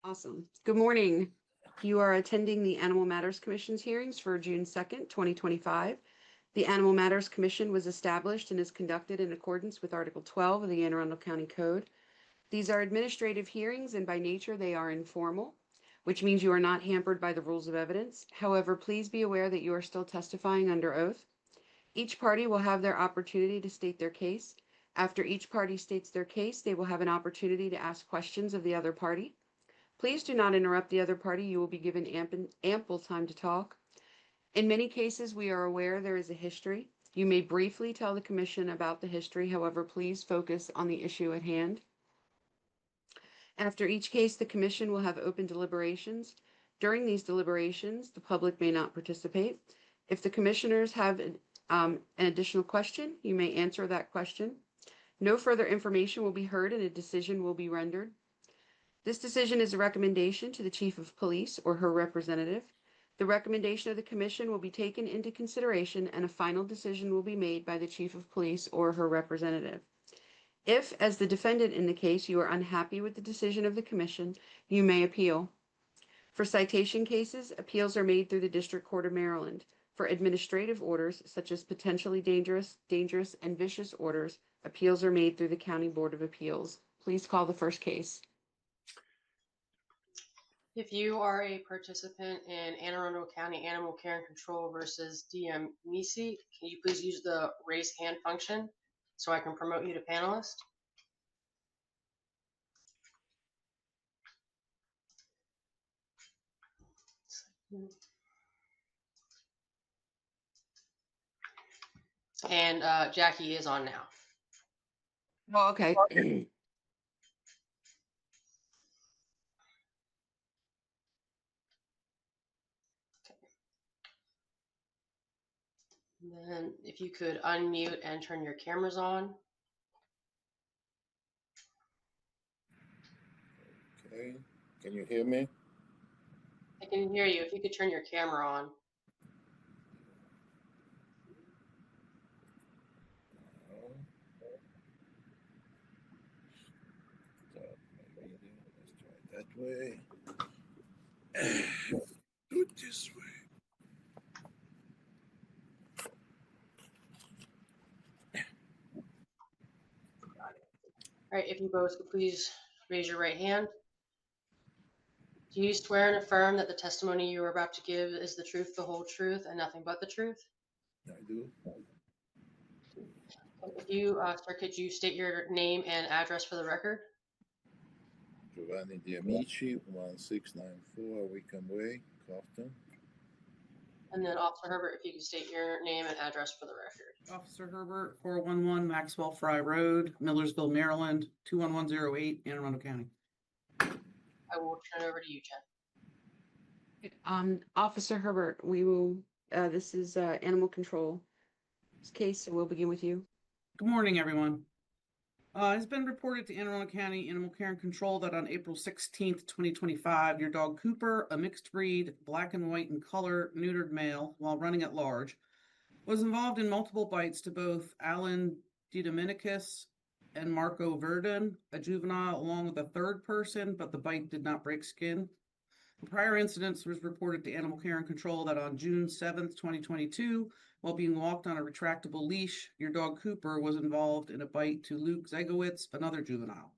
Awesome. Good morning. You are attending the Animal Matters Commission's hearings for June 2nd, 2025. The Animal Matters Commission was established and is conducted in accordance with Article 12 of the Anne Arundel County Code. These are administrative hearings, and by nature they are informal, which means you are not hampered by the rules of evidence. However, please be aware that you are still testifying under oath. Each party will have their opportunity to state their case. After each party states their case, they will have an opportunity to ask questions of the other party. Please do not interrupt the other party. You will be given ample time to talk. In many cases, we are aware there is a history. You may briefly tell the commission about the history. However, please focus on the issue at hand. After each case, the commission will have open deliberations. During these deliberations, the public may not participate. If the commissioners have an additional question, you may answer that question. No further information will be heard and a decision will be rendered. This decision is a recommendation to the Chief of Police or her representative. The recommendation of the Commission will be taken into consideration and a final decision will be made by the Chief of Police or her representative. If, as the defendant in the case, you are unhappy with the decision of the Commission, you may appeal. For citation cases, appeals are made through the District Court of Maryland. For administrative orders, such as potentially dangerous, and vicious orders, appeals are made through the County Board of Appeals. Please call the first case. If you are a participant in Anne Arundel County Animal Care and Control versus DM Nisi, can you please use the raise hand function so I can promote you to panelist? And Jackie is on now. Oh, okay. And then if you could unmute and turn your cameras on. Okay, can you hear me? I can hear you. If you could turn your camera on. Let's try it that way. Do it this way. All right, if you both could please raise your right hand. Do you swear and affirm that the testimony you are about to give is the truth, the whole truth, and nothing but the truth? I do. If you, sir, could you state your name and address for the record? Giovanni Diamici, 1694 Wickham Way, Crofton. And then Officer Herbert, if you could state your name and address for the record. Officer Herbert, 411 Maxwell Fry Road, Millersville, Maryland, 21108, Anne Arundel County. I will turn it over to you, Jen. Officer Herbert, we will, this is animal control case, so we'll begin with you. Good morning, everyone. It's been reported to Anne Arundel County Animal Care and Control that on April 16th, 2025, your dog Cooper, a mixed breed, black and white in color, neutered male, while running at large, was involved in multiple bites to both Alan DiDomenicus and Marco Verdun, a juvenile, along with a third person, but the bite did not break skin. The prior incidents was reported to Animal Care and Control that on June 7th, 2022, while being walked on a retractable leash, your dog Cooper was involved in a bite to Luke Zegowitz, another juvenile.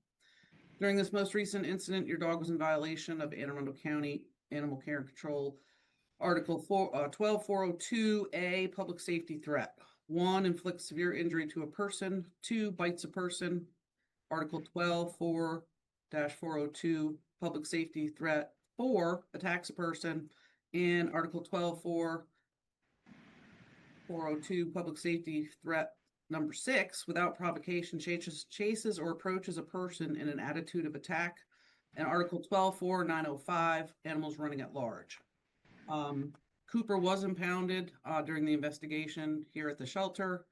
During this most recent incident, your dog was in violation of Anne Arundel County Animal Care and Control Article 12402A, public safety threat. 1, inflicts severe injury to a person. 2, bites a person. Article 124-402, public safety threat. 4, attacks a person. And Article 12402, public safety threat number 6, without provocation, chases or approaches a person in an attitude of attack. And Article 124-905, animals running at large. Cooper was impounded during the investigation here at the shelter.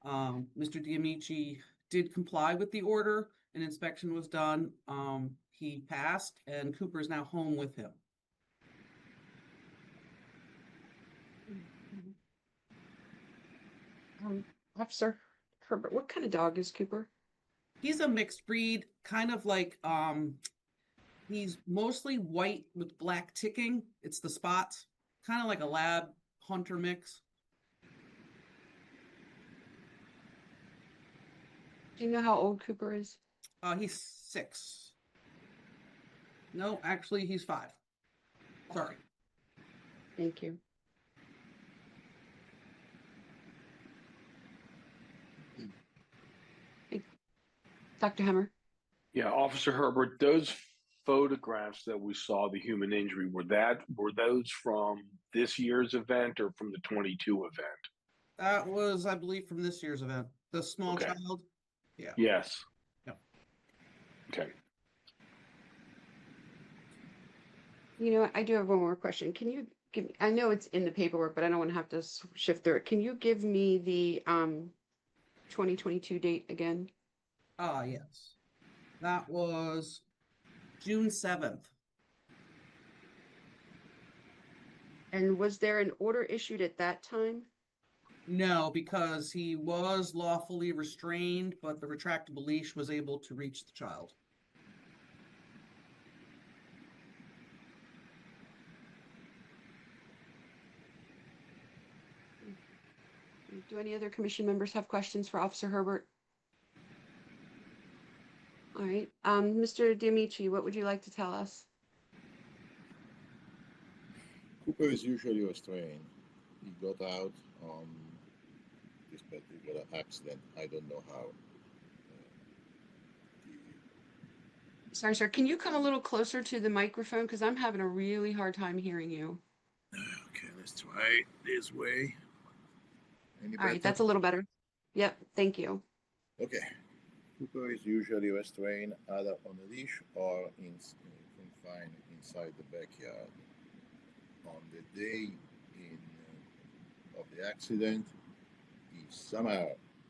Mr. Diamici did comply with the order. An inspection was done. He passed, and Cooper is now home with him. Officer Herbert, what kind of dog is Cooper? He's a mixed breed, kind of like He's mostly white with black ticking. It's the spots, kind of like a lab hunter mix. Do you know how old Cooper is? He's 6. No, actually, he's 5. Sorry. Thank you. Dr. Hemmer? Yeah, Officer Herbert, those photographs that we saw, the human injury, were those from this year's event or from the 22 event? That was, I believe, from this year's event. The small Okay. child. Yeah. Yes. Yep. Okay. You know, I do have one more question. Can you give, I know it's in the paperwork, but I don't want to have to shift through it. Can you give me the 2022 date again? Yes. That was June 7th. And was there an order issued at that time? No, because he was lawfully restrained, but the retractable leash was able to reach the child. Do any other commission members have questions for Officer Herbert? All right, Mr. Diamici, what would you like to tell us? Cooper is usually restrained. He got out on this particular accident. I don't know how. Sorry, sir, can you come a little closer to the microphone? Because I'm having a really hard time hearing you. Okay, let's try this way. Any All right, better? that's a little better. Yep, thank you. Okay. Cooper is usually restrained either on a leash or confined inside the backyard. On the day of the accident, he somehow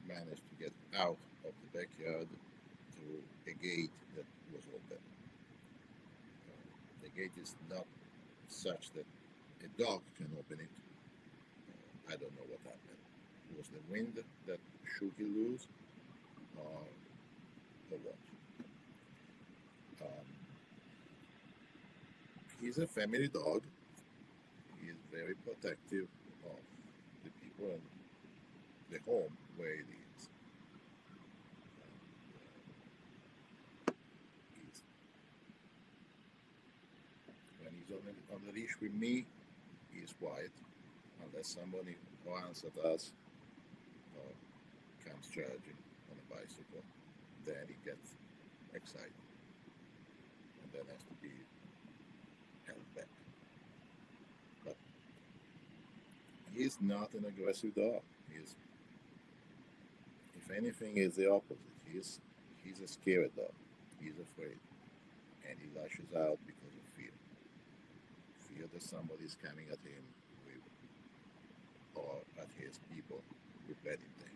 managed to get out of the backyard through a gate that was open. The gate is not such that a dog can open it. I don't know what happened. It was the wind that shook it loose, or what? He's a family dog. He is very protective of the people and the home where it is. When he's on the leash with me, he's quiet, unless somebody runs at us or comes charging on a bicycle. Then he gets excited, and then has to be held back. But he's not an aggressive dog. He's, if anything, is the opposite. He's a scared dog. He's afraid, and he lashes out because of fear. Fear that somebody's coming at him with, or at his people with bad intentions.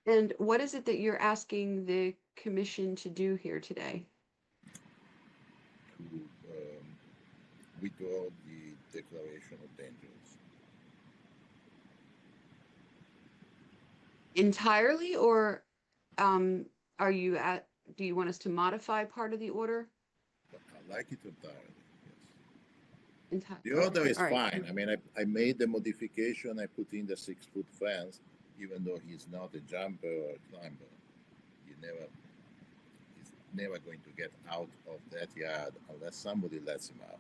And what is it that you're asking the commission to do here today? To withdraw the declaration of dangers. Entirely, or are you at, do you want us to modify part of the order? But I like it entirely. Yes. Entirely. The order is All right. fine. I mean, I made the modification. I put in the 6-foot fence, even though he's not a jumper or a climber. He's never going to get out of that yard unless somebody lets him out.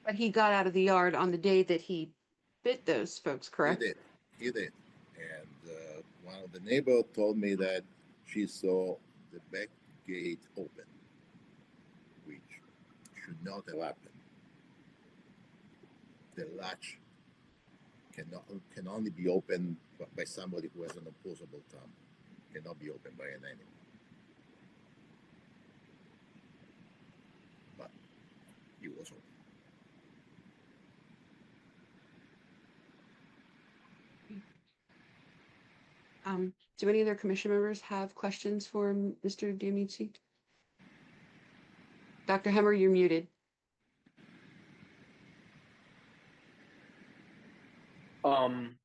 But he got out of the yard on the day that he bit those folks, correct? He did. And one of the neighbors told me that she saw the back gate open, which should not have happened. The latch can only be opened by somebody who has an opposable thumb. Cannot be opened by an animal. But he was open. Do any other commission members have questions for Mr. Diamici? Dr. Hemmer, you're muted. Um,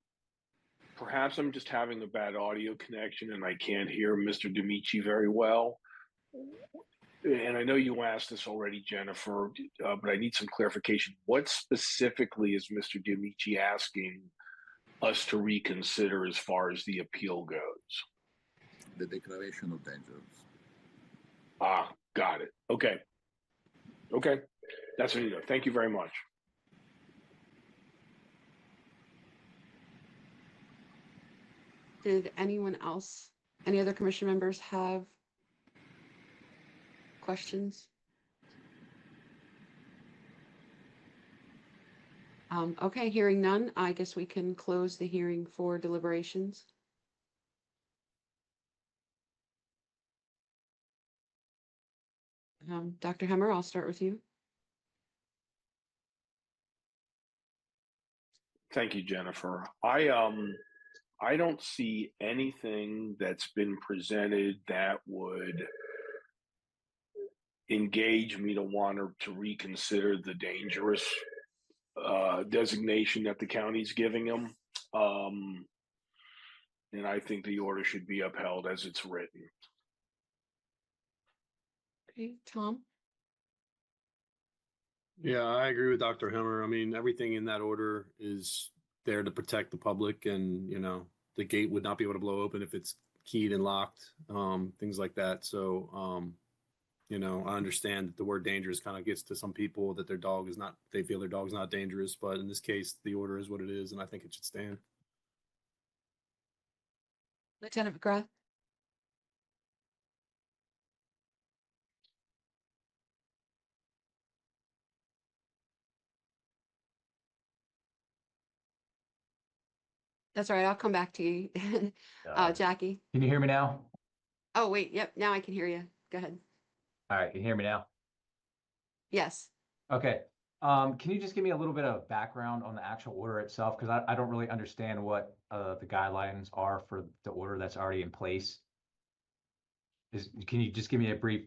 Perhaps I'm just having a bad audio connection and I can't hear Mr. Demichi very well. And I know you asked this already, Jennifer, but I need some clarification. What specifically is Mr. Demichi asking us to reconsider as far as the appeal goes? The declaration of dangers. Ah, got it. Okay. Okay. That's what you know. Thank you very much. Did anyone else, any other commission members have questions? Okay, hearing none, I guess we can close the hearing for deliberations. Dr. Hemmer, I'll start with you. Thank you, Jennifer. I don't see anything that's been presented that would engage me to want to reconsider the dangerous designation that the county's giving them. And I think the order should be upheld as it's written. Okay, Tom? Yeah, I agree with Dr. Hemmer. I mean, everything in that order is there to protect the public, and the gate would not be able to blow open if it's keyed and locked, things like that. So, I understand that the word dangerous kind of gets to some people that they feel their dog's not dangerous, but in this case, the order is what it is, and I think it should stand. Lieutenant McGrath? That's all right. I'll come back to you. Jackie? Can you hear me now? Oh, wait. Yep. Now I can hear you. Go ahead. All right, can you hear me now? Yes. Okay. Can you just give me a little bit of background on the actual order itself? Because I don't really understand what the guidelines are for the order that's already in place. Can you just give me a brief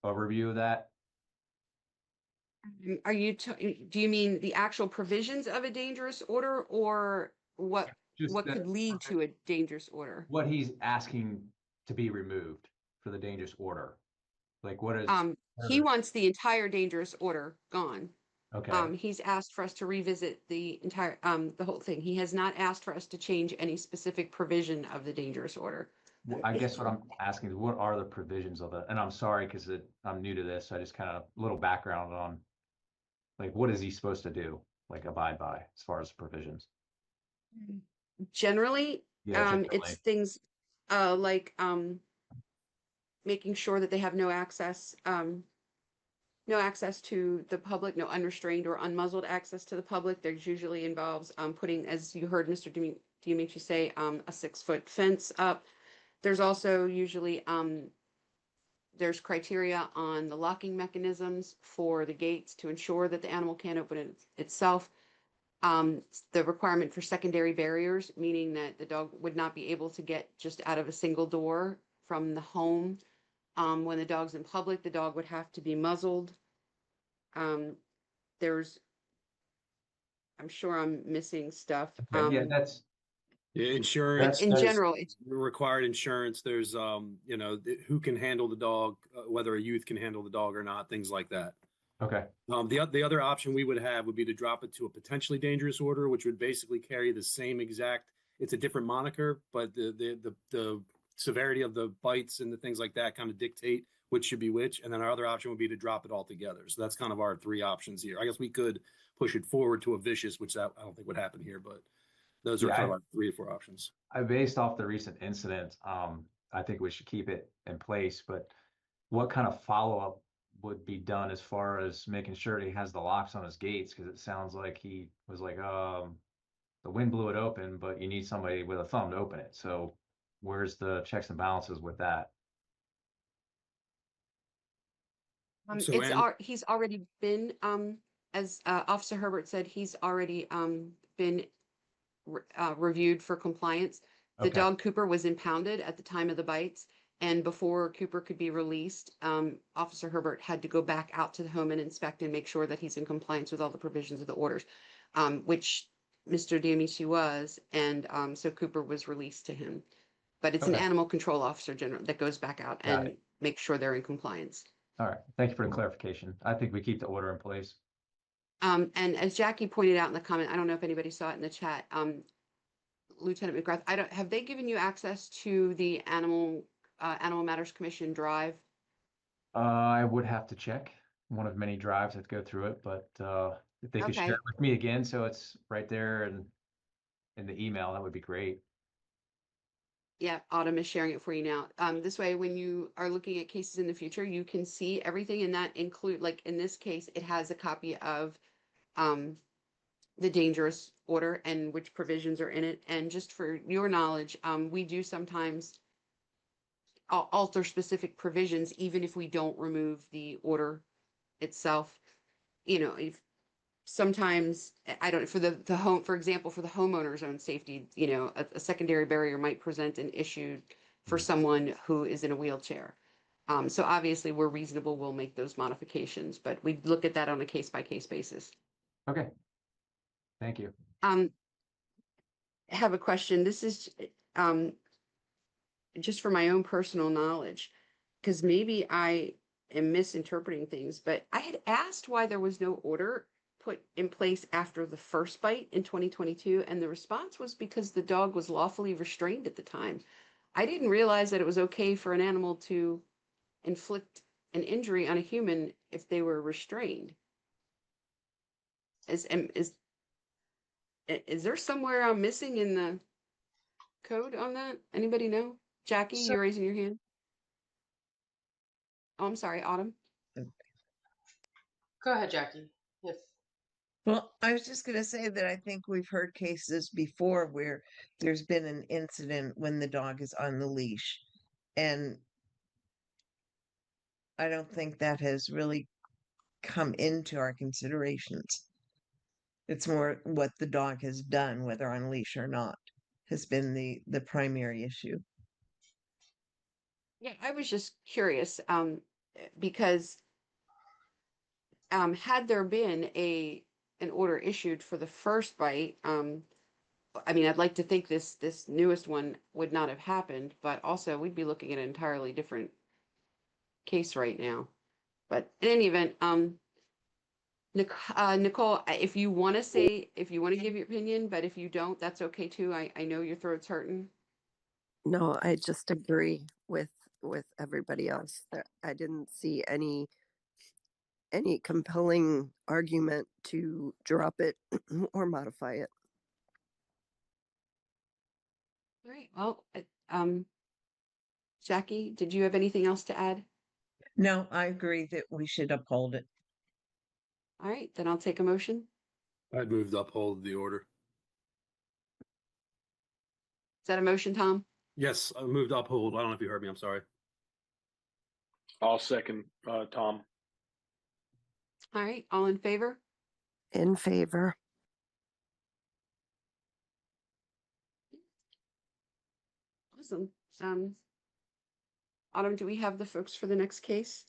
overview of that? Are you, do you mean the actual provisions of a dangerous order, or what Just could lead to a dangerous order? what he's asking to be removed for the dangerous order. Like what is He wants the entire dangerous order gone. okay. He's asked for us to revisit the entire, the whole thing. He has not asked for us to change any specific provision of the dangerous order. I guess what I'm asking is what are the provisions of it? And I'm sorry because I'm new to this. So I just kind of little background on like what is he supposed to do, like abide by as far as provisions. Generally, Yeah, it's things like making sure that they have no access to the public, no unrestrained or unmuzzled access to the public. There's usually involves putting, as you heard Mr. Diamici say, a 6-foot fence up. There's also usually there's criteria on the locking mechanisms for the gates to ensure that the animal can't open it itself. The requirement for secondary barriers, meaning that the dog would not be able to get just out of a single door from the home. When the dog's in public, the dog would have to be muzzled. There's, I'm sure I'm missing stuff. yeah, that's Yeah, insurance. In general, it's Required insurance. There's, who can handle the dog, whether a youth can handle the dog or not, things like that. okay. The other option we would have would be to drop it to a potentially dangerous order, which would basically carry the same exact. It's a different moniker, but the severity of the bites and the things like that kind of dictate which should be which. And then our other option would be to drop it all together. So that's kind of our 3 options here. I guess we could push it forward to a vicious, which I don't think would happen here, but those are Yeah, kind of our 3 or 4 options. Based off the recent incident, I think we should keep it in place, but what kind of follow-up would be done as far as making sure he has the locks on his gates? Because it sounds like he was like, the wind blew it open, but you need somebody with a thumb to open it. So where's the checks and balances with that? he's already been as Officer Herbert said, he's already been reviewed for compliance. The Okay. dog Cooper was impounded at the time of the bites, and before Cooper could be released, Officer Herbert had to go back out to the home and inspect and make sure that he's in compliance with all the provisions of the orders, which Mr. Diamici was, and so Cooper was released to him. But it's an Okay. animal control officer general that goes back out Got and it. makes sure they're in compliance. All right. Thank you for the clarification. I think we keep the order in place. And as Jackie pointed out in the comment, I don't know if anybody saw it in the chat, Lieutenant McGrath, have they given you access to the Animal Matters Commission drive? I would have to check one of many drives that go through it, but if they could share Okay. it with me again, so it's right there and in the email, that would be great. Yeah, Autumn is sharing it for you now. This way, when you are looking at cases in the future, you can see everything, and that include, like in this case, it has a copy of the dangerous order and which provisions are in it. And just for your knowledge, we do sometimes alter specific provisions, even if we don't remove the order itself. You know, if sometimes I don't, for the home, for example, for the homeowner's own safety, you know, a secondary barrier might present an issue for someone who is in a wheelchair. So obviously we're reasonable, we'll make those modifications, but we look at that on a case by case basis. Okay. Thank you. I have a question. This is just for my own personal knowledge, because maybe I am misinterpreting things, but I had asked why there was no order put in place after the first bite in 2022, and the response was because the dog was lawfully restrained at the time. I didn't realize that it was okay for an animal to inflict an injury on a human if they were restrained. Is there somewhere I'm missing in the code on that? Anybody know? Jackie, So, you're raising your hand. Oh, I'm sorry, Autumn. Go ahead, Jackie. If well, I was just going to say that I think we've heard cases before where there's been an incident when the dog is on the leash. And I don't think that has really come into our considerations. It's more what the dog has done, whether on leash or not, has been the primary issue. Yeah, I was just curious, because had there been an order issued for the first bite, I mean, I'd like to think this newest one would not have happened, but also we'd be looking at an entirely different case right now. But in any event, Nicole, if you want to say, if you want to give your opinion, but if you don't, that's okay too. I know your throat's hurting. No, I just agree with everybody else. That I didn't see any compelling argument to drop it or modify it. All right. Well, Jackie, did you have anything else to add? No, I agree that we should uphold it. All right, then I'll take a motion. I'd move to uphold the order. Is that a motion, Tom? Yes, I moved to uphold. I don't know if you heard me. I'm sorry. I'll second Tom. All right, all in favor? In favor. Awesome. Autumn, do we have the folks for the next case?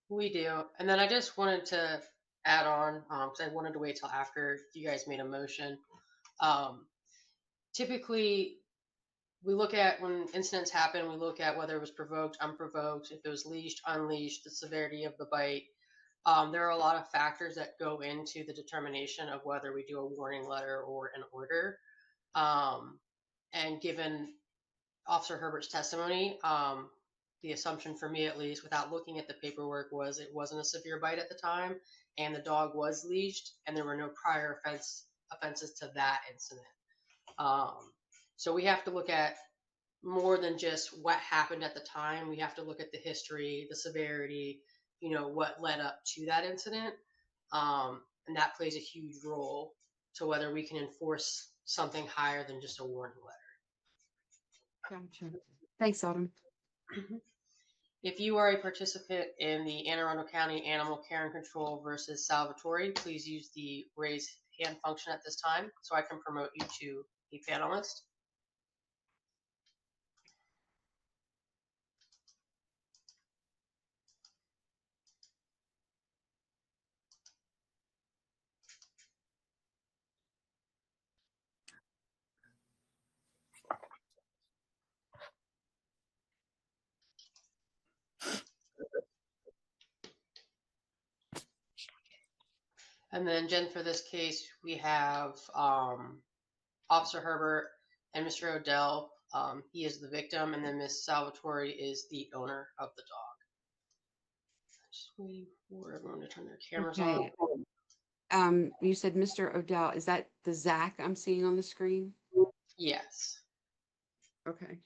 we do, and then I just wanted to add on, because I wanted to wait till after you guys made a motion. Typically, we look at when incidents happen, we look at whether it was provoked, unprovoked, if it was leashed, unleashed, the severity of the bite. There are a lot of factors that go into the determination of whether we do a warning letter or an order. And given Officer Herbert's testimony, the assumption for me, at least, without looking at the paperwork, was it wasn't a severe bite at the time, and the dog was leashed, and there were no prior offenses to that incident. So we have to look at more than just what happened at the time. We have to look at the history, the severity, what led up to that incident. And that plays a huge role to whether we can enforce something higher than just a warning letter. Gotcha. Thanks, Autumn. If you are a participant in the Anne Arundel County Animal Care and Control versus Salvatore, please use the raise hand function at this time so I can promote you to a panelist. And then Jen, for this case, we have Officer Herbert and Mr. Odell. He is the victim, and then Miss Salvatore is the owner of the dog. Just waiting for everyone to turn their cameras Okay. on. You said Mr. Odell. Is that the Zach I'm seeing on the screen? Yes. Okay.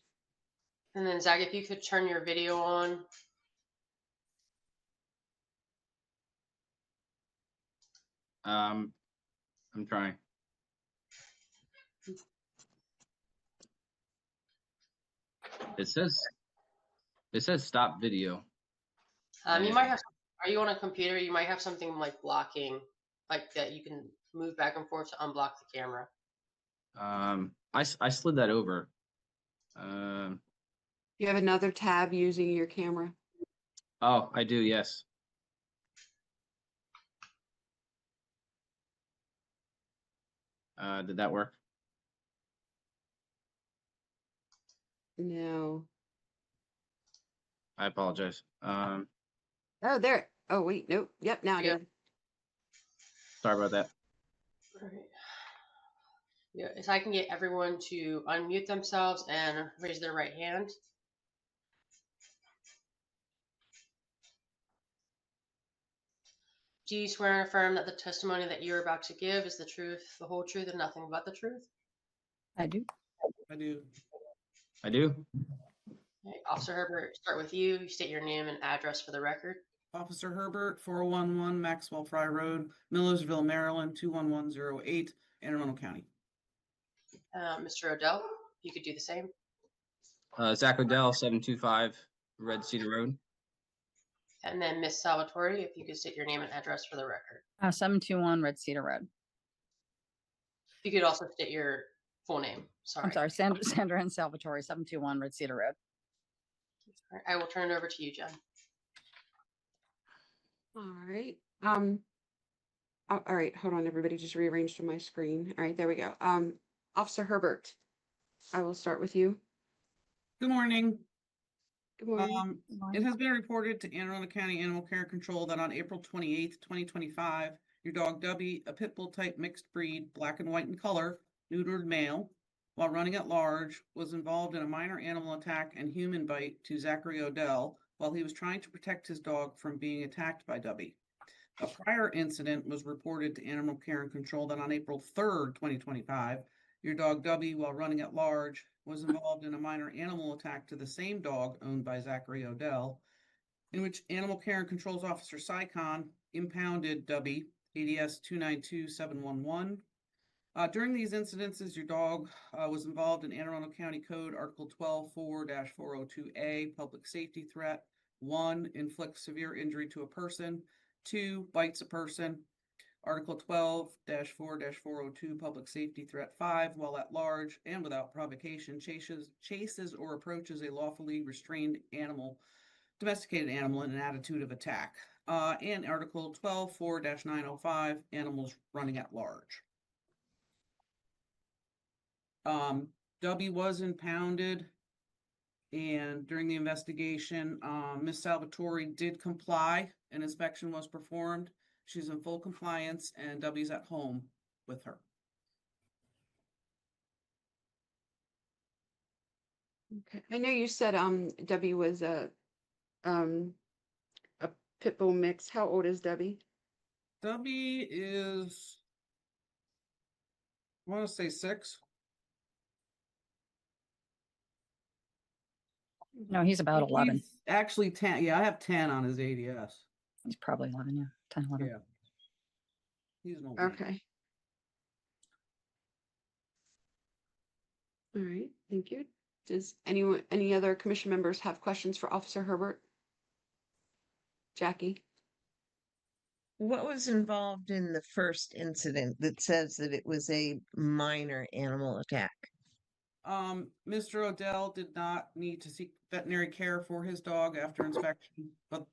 And then Zach, if you could turn your video on. I'm trying. It says stop video. You might have. Are you on a computer? You might have something like blocking, like that. You can move back and forth to unblock the camera. I slid that over. You have another tab using your camera? Oh, I do, yes. Did that work? No. I apologize. Oh, there. Oh, wait. Nope. Yep. Now it Yeah. did. Sorry about that. All right. Yeah, if I can get everyone to unmute themselves and raise their right hand. Do you swear and affirm that the testimony that you're about to give is the truth, the whole truth, and nothing but the truth? I do. I do. I do. Okay, Officer Herbert, start with you. You state your name and address for the record. Officer Herbert, 4011 Maxwell Fry Road, Millersville, Maryland, 21108, Anne Arundel County. Mr. Odell, you could do the same. Zach Odell, 725 Red Cedar Road. And then Miss Salvatore, if you could state your name and address for the record. 721 Red Cedar Road. You could also state your full name. Sorry. I'm sorry, Sandra and Salvatore, 721 Red Cedar Road. All right, I will turn it over to you, Jen. All right. All right. Hold on, everybody. Just rearranged on my screen. All right. There we go. Officer Herbert, I will start with you. Good morning. Good morning. It has been reported to Anne Arundel County Animal Care and Control that on April 28th, 2025, your dog Dubby, a pit bull type mixed breed, black and white in color, neutered male, while running at large, was involved in a minor animal attack and human bite to Zachary Odell while he was trying to protect his dog from being attacked by Dubby. A prior incident was reported to Animal Care and Control that on April 3rd, 2025, your dog Dubby, while running at large, was involved in a minor animal attack to the same dog owned by Zachary Odell, in which Animal Care and Control's Officer Sycon impounded Dubby, ADS 292711. During these incidences, your dog was involved in Anne Arundel County Code Article 12-4-402A, public safety threat. 1, inflicts severe injury to a person. 2, bites a person. Article 12-4-402, public safety threat. 5, while at large and without provocation, chases or approaches a lawfully restrained animal, domesticated animal in an attitude of attack. And Article 12-4-905, animals running at large. Dubby was impounded, and during the investigation, Ms. Salvatore did comply. An inspection was performed. She's in full compliance, and Dubby's at home with her. Okay. I know you said Debbie was a pit bull mix. How old is Debbie? Dubby is, I want to say 6. No, he's about 11. He's actually 10. Yeah, I have 10 on his ADS. He's probably 11, yeah. 10, 11. Yeah. He's an old man. Okay. All right. Thank you. Does any other commission members have questions for Officer Herbert? Jackie? What was involved in the first incident that says that it was a minor animal attack? Mr. Odell did not need to seek veterinary care for his dog after inspection, but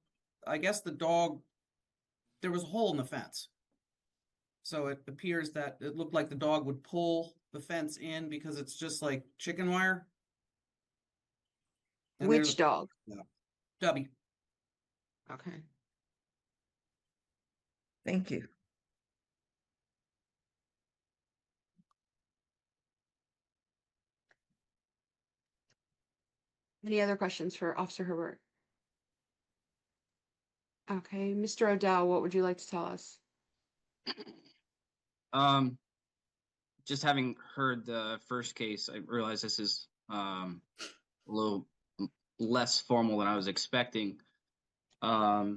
I guess the dog, there was a hole in the fence. So it appears that it looked like the dog would pull the fence in because it's just like chicken wire. And Which dog? Dubby. Okay. Thank you. Any other questions for Officer Herbert? Okay, Mr. Odell, what would you like to tell us? Just having heard the first case, I realize this is a little less formal than I was expecting. I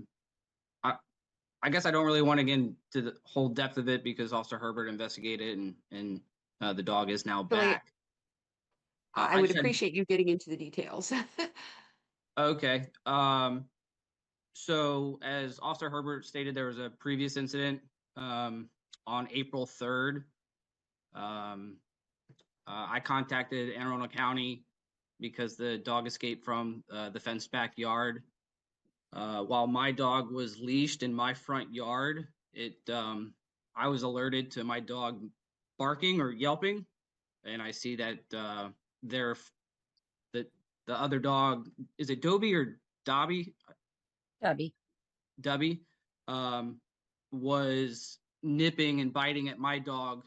I guess I don't really want to get into the whole depth of it because Officer Herbert investigated and the dog is now Really, back. I I would just had appreciate you getting into the details. okay. So as Officer Herbert stated, there was a previous incident on April 3rd. I contacted Anne Arundel County because the dog escaped from the fenced backyard. While my dog was leashed in my front yard, I was alerted to my dog barking or yelping, and I see that the other dog, is it Dobie or Dobby? Debbie. Dubby, was nipping and biting at my dog.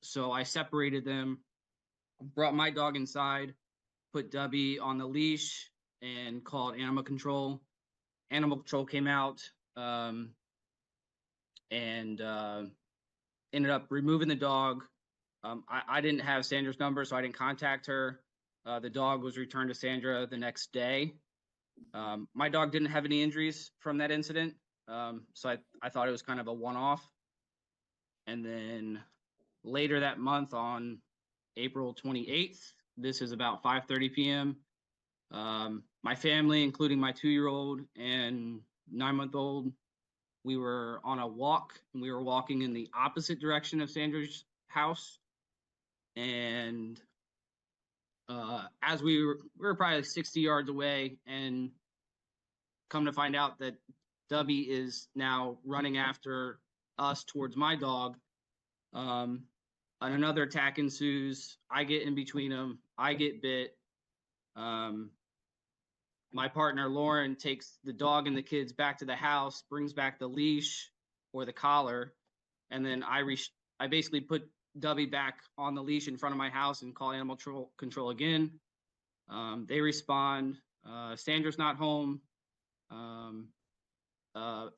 So I separated them, brought my dog inside, put Dubby on the leash, and called animal control. Animal control came out and ended up removing the dog. I didn't have Sandra's number, so I didn't contact her. The dog was returned to Sandra the next day. My dog didn't have any injuries from that incident, so I thought it was kind of a one-off. And then later that month, on April 28th, this is about 5:30 p.m., my family, including my 2-year-old and 9-month-old, we were on a walk, and we were walking in the opposite direction of Sandra's house. And as we were probably 60 yards away, and come to find out that Dubby is now running after us towards my dog. And another attack ensues. I get in between them. I get bit. My partner, Lauren, takes the dog and the kids back to the house, brings back the leash or the collar, and then I basically put Dubby back on the leash in front of my house and call animal control again. They respond. Sandra's not home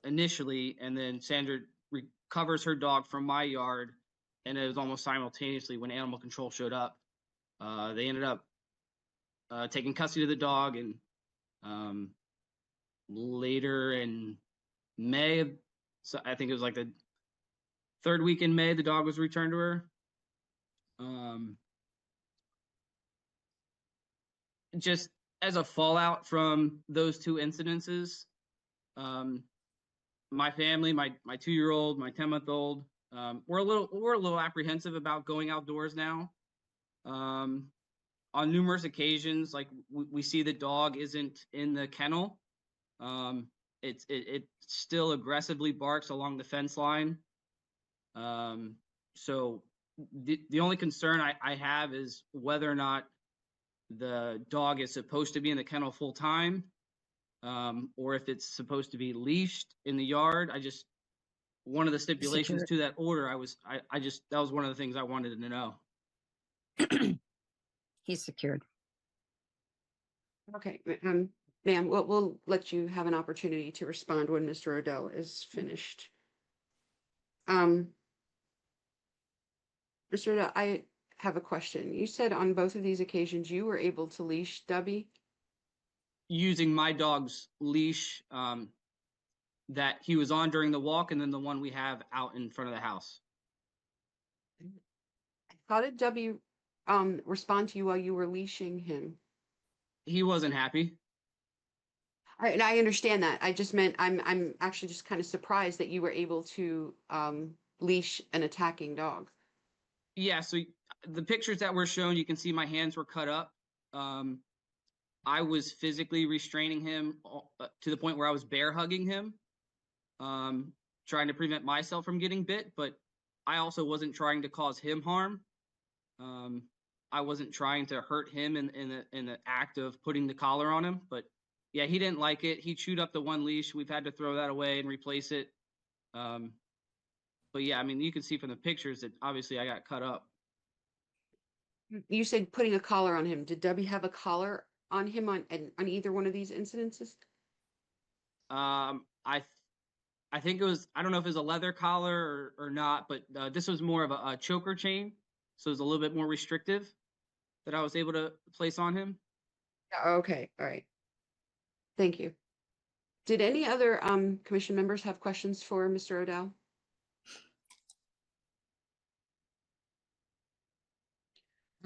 initially, and then Sandra recovers her dog from my yard, and it was almost simultaneously when animal control showed up. They ended up taking custody of the dog, and later in May, so I think it was like the third week in May, the dog was returned to her. Just as a fallout from those two incidences, my family, my 2-year-old, my 10-month-old, we're a little apprehensive about going outdoors now. On numerous occasions, like we see the dog isn't in the kennel. It still aggressively barks along the fence line. So the only concern I have is whether or not the dog is supposed to be in the kennel full time, or if it's supposed to be leashed in the yard. One of the stipulations to that order, that was one of the things I wanted to know. He's secured. Okay, ma'am, we'll let you have an opportunity to respond when Mr. Odell is finished. Mr. Odell, I have a question. You said on both of these occasions you were able to leash Dubby? Using my dog's leash that he was on during the walk, and then the one we have out in front of the house. How did Dubby respond to you while you were leashing him? He wasn't happy. And I understand that. I just meant I'm actually just kind of surprised that you were able to leash an attacking dog. Yeah, so the pictures that were shown, you can see my hands were cut up. I was physically restraining him to the point where I was bear hugging him, trying to prevent myself from getting bit, but I also wasn't trying to cause him harm. I wasn't trying to hurt him in the act of putting the collar on him, but yeah, he didn't like it. He chewed up the one leash. We've had to throw that away and replace it. But yeah, I mean, you can see from the pictures that obviously I got cut up. You said putting a collar on him. Did Dubby have a collar on him on either one of these incidences? I think it was, I don't know if it was a leather collar or not, but this was more of a choker chain, so it was a little bit more restrictive that I was able to place on him. Yeah, okay, all right. Thank you. Did any other commission members have questions for Mr. Odell?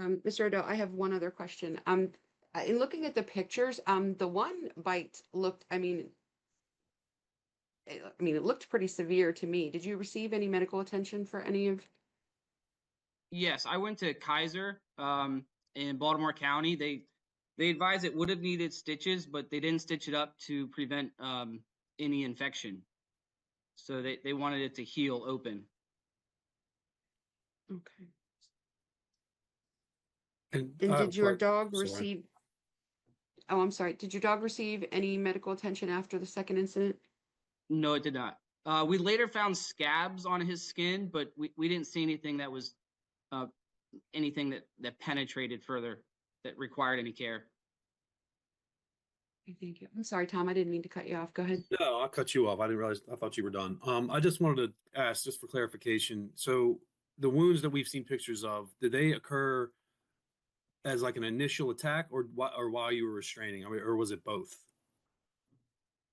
Mr. Odell, I have one other question. In looking at the pictures, the one bite looked, it looked pretty severe to me. Did you receive any medical attention for any of? Yes, I went to Kaiser in Baltimore County. They advised it would have needed stitches, but they didn't stitch it up to prevent any infection. So they wanted it to heal open. Okay. And did your dog sorry. receive? Oh, I'm sorry. Did your dog receive any medical attention after the second incident? No, it did not. We later found scabs on his skin, but we didn't see anything that was anything that penetrated further that required any care. Okay, thank you. I'm sorry, Tom. I didn't mean to cut you off. Go ahead. No, I'll cut you off. I didn't realize. I thought you were done. I just wanted to ask, just for clarification. So the wounds that we've seen pictures of, did they occur as like an initial attack, or while you were restraining? I mean, or was it both?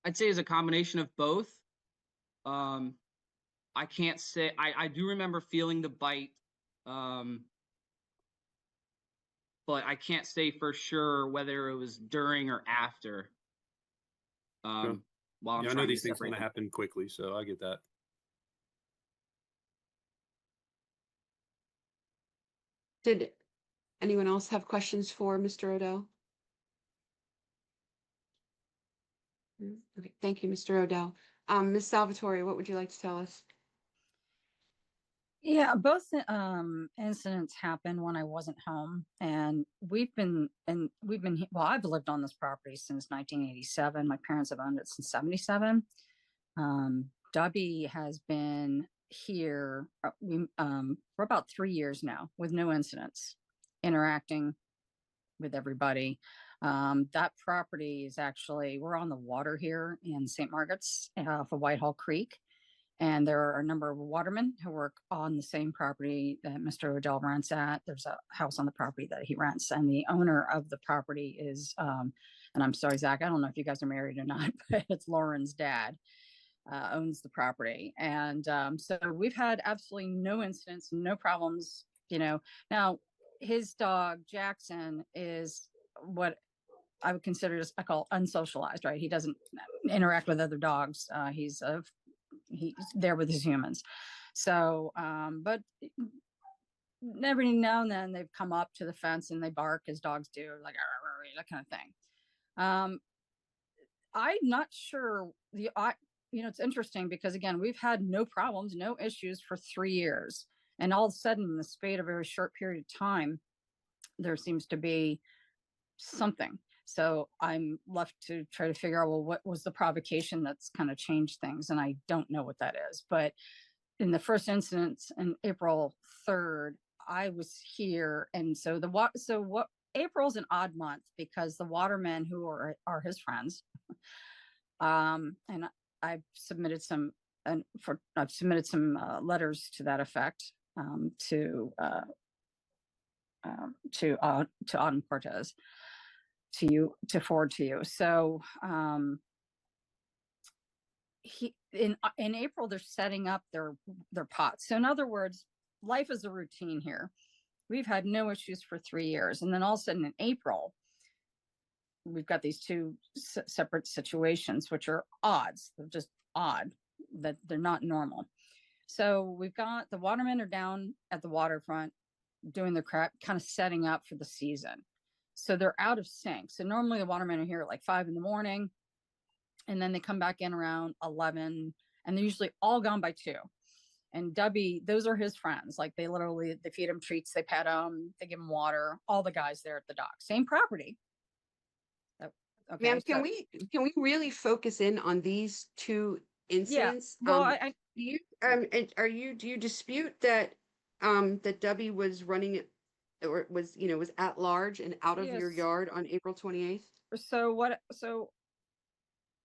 I'd say it's a combination of both. I can't say. I do remember feeling the bite, but I can't say for sure whether it was during or after. Yeah. While I'm Yeah, I know trying these to things separate going to them. happen quickly, so I get that. Did anyone else have questions for Mr. Odell? Okay, thank you, Mr. Odell. Ms. Salvatore, what would you like to tell us? Yeah, both incidents happened when I wasn't home, and well, I've lived on this property since 1987. My parents have owned it since 77. Dubby has been here for about 3 years now with no incidents, interacting with everybody. That property is actually, we're on the water here in St. Margaret's off of Whitehall Creek. And there are a number of watermen who work on the same property that Mr. Odell rents at. There's a house on the property that he rents. And the owner of the property is, and I'm sorry, Zach, I don't know if you guys are married or not, but it's Lauren's dad owns the property. And so we've had absolutely no incidents, no problems, Now, his dog, Jackson, is what I would consider, I call unsocialized, right? He doesn't interact with other dogs. He's there with his humans. So, but every now and then they've come up to the fence and they bark as dogs do, like that kind of thing. I'm not sure it's interesting because again, we've had no problems, no issues for 3 years. And all of a sudden in the span of a very short period of time, there seems to be something. So I'm left to try to figure out, well, what was the provocation that's kind of changed things? And I don't know what that is. But in the first instance in April 3rd, I was here. And so April's an odd month because the watermen who are his friends, and I've submitted some letters to that effect to Autumn Cortez to forward to you. So in April they're setting up their pots. So in other words, life is a routine here. We've had no issues for 3 years, and then all of a sudden in April we've got these two separate situations, which are odds. They're just odd, that they're not normal. So we've got the watermen are down at the waterfront doing the crap, kind of setting up for the season. So they're out of sync. So normally the watermen are here at like 5 a.m, and then they come back in around 11, and they're usually all gone by 2. And Dubby, those are his friends. Like they feed him treats, they pet him, they give him water. All the guys there at the dock, same property. Okay, Ma'am, can we really focus in on these two incidents? Yeah. Well, do you dispute that that Dubby was running or was, was at large and out of your Yes. yard on April 28th? So what, so,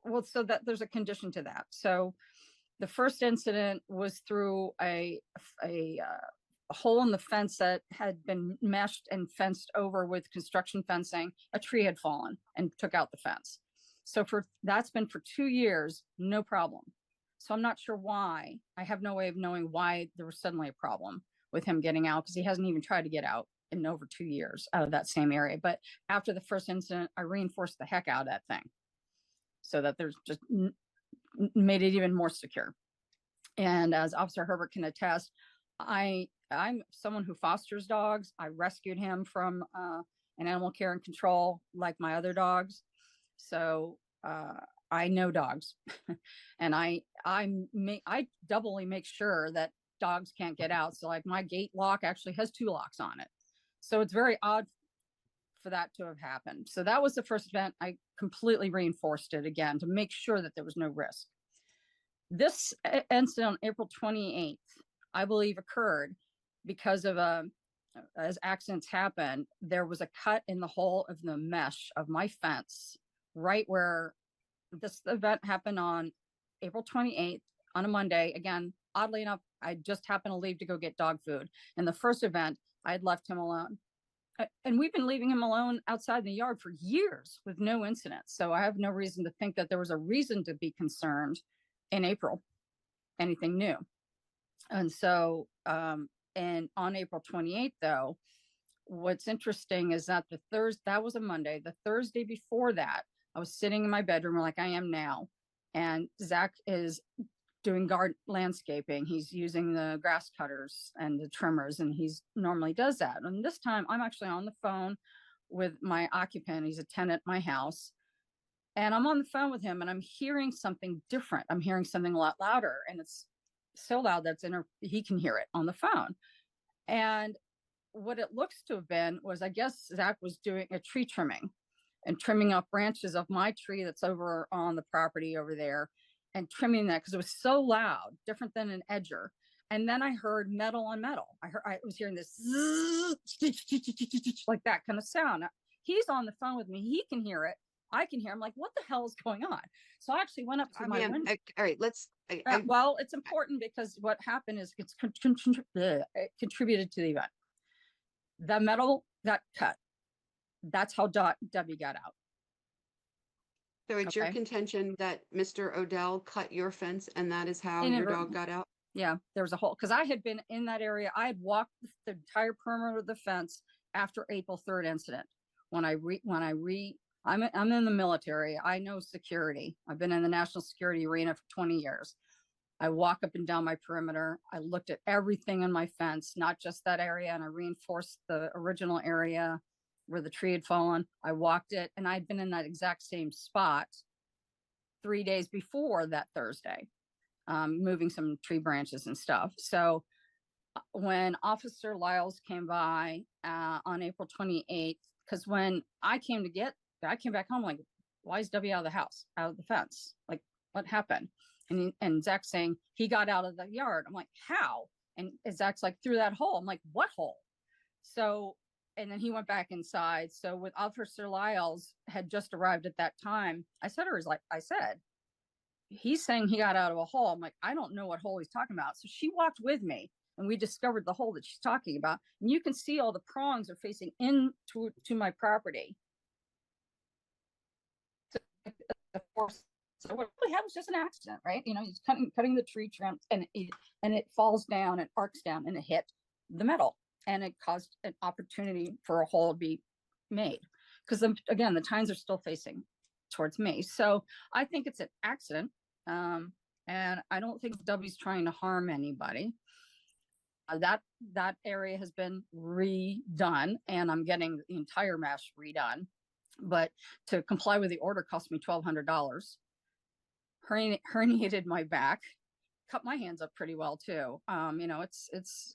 well, so that there's a condition to that. So the first incident was through a hole in the fence that had been meshed and fenced over with construction fencing. A tree had fallen and took out the fence. So that's been for 2 years, no problem. So I'm not sure why. I have no way of knowing why there was suddenly a problem with him getting out, because he hasn't even tried to get out in over 2 years out of that same area. But after the first incident, I reinforced the heck out of that thing so that there's just made it even more secure. And as Officer Herbert can attest, I'm someone who fosters dogs. I rescued him from an animal care and control like my other dogs. So I know dogs, and I doubly make sure that dogs can't get out. So like my gate lock actually has 2 locks on it. So it's very odd for that to have happened. So that was the first event. I completely reinforced it again to make sure that there was no risk. This incident on April 28th, I believe, occurred because of as accidents happen, there was a cut in the hole of the mesh of my fence right where this event happened on April 28th on a Monday. Again, oddly enough, I just happened to leave to go get dog food. And the first event, I had left him alone. And we've been leaving him alone outside the yard for years with no incidents. So I have no reason to think that there was a reason to be concerned in April, anything new. And so, and on April 28th, though, what's interesting is that that was a Monday. The Thursday before that, I was sitting in my bedroom like I am now, and Zach is doing landscaping. He's using the grass cutters and the trimmers, and he's normally does that. And this time I'm actually on the phone with my occupant. He's a tenant at my house. And I'm on the phone with him and I'm hearing something different. I'm hearing something a lot louder, and it's so loud that he can hear it on the phone. And what it looks to have been was, I guess Zach was doing a tree trimming and trimming up branches of my tree that's over on the property over there, and trimming that because it was so loud, different than an edger. And then I heard metal on metal. I was hearing this like that kind of sound. He's on the phone with me. He can hear it. I can hear him. Like, what the hell is going on? So I actually went up to my window. All right, well, it's important because what happened is it contributed to the event. The metal got cut. That's how Debbie got out. So it's your contention that Mr. Odell cut your fence and that is how your dog got out? Yeah, there was a hole because I had been in that area. I had walked the entire perimeter of the fence after April 3rd incident. I'm in the military. I know security. I've been in the national security arena for 20 years. I walk up and down my perimeter. I looked at everything in my fence, not just that area, and I reinforced the original area where the tree had fallen. I walked it, and I'd been in that exact same spot 3 days before that Thursday, moving some tree branches and stuff. So when Officer Lyles came by on April 28th, because when I came back home, like, why is W out of the house, out of the fence? Like, what happened? And Zach's saying he got out of the yard. I'm like, how? And Zach's like, through that hole. I'm like, what hole? So, and then he went back inside. So with Officer Lyles had just arrived at that time, I said, he's saying he got out of a hole. I'm like, I don't know what hole he's talking about. So she walked with me and we discovered the hole that she's talking about. And you can see all the prongs are facing into my property. So what really happened was just an accident, right? You know, he's cutting the tree trim, and it falls down and arcs down, and it hit the metal, and it caused an opportunity for a hole to be made. Because again, the tines are still facing towards me, so I think it's an accident, and I don't think W's trying to harm anybody. That area has been redone, and I'm getting the entire mesh redone. But to comply with the order cost me $1,200. Herniated my back, cut my hands up pretty well too. You know, it's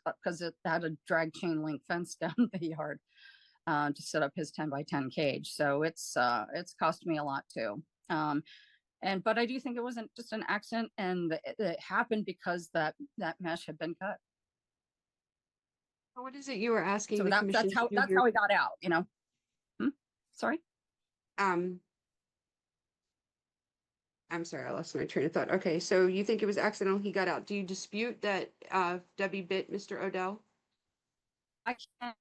because it had a drag chain link fence down the yard to set up his 10 by 10 cage. So it's cost me a lot too. But I do think it wasn't just an accident, and it happened because that mesh had been cut. What is it you were asking So the commission that's how to do here? he got out, you know? Sorry? I'm sorry, I lost my train of thought. Okay, so you think it was accidental he got out. Do you dispute that Debbie bit Mr. Odell? I can't,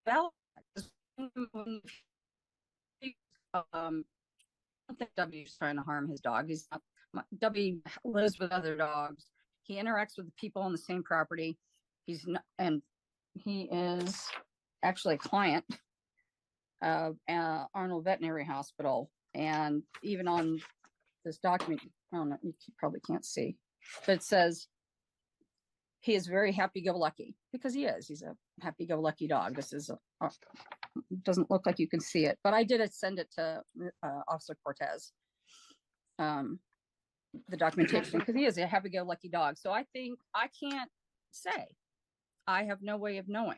well, I don't think W's trying to harm his dog. He's not, W lives with other dogs. He interacts with people on the same property. He's not, and he is actually a client of Arnold Veterinary Hospital. And even on this document, I don't know, you probably can't see, but it says he is very happy-go-lucky because he is. He's a happy-go-lucky dog. This is doesn't look like you can see it, but I did send it to Officer Cortez, the documentation, because he is a happy-go-lucky dog. So I think I can't say. I have no way of knowing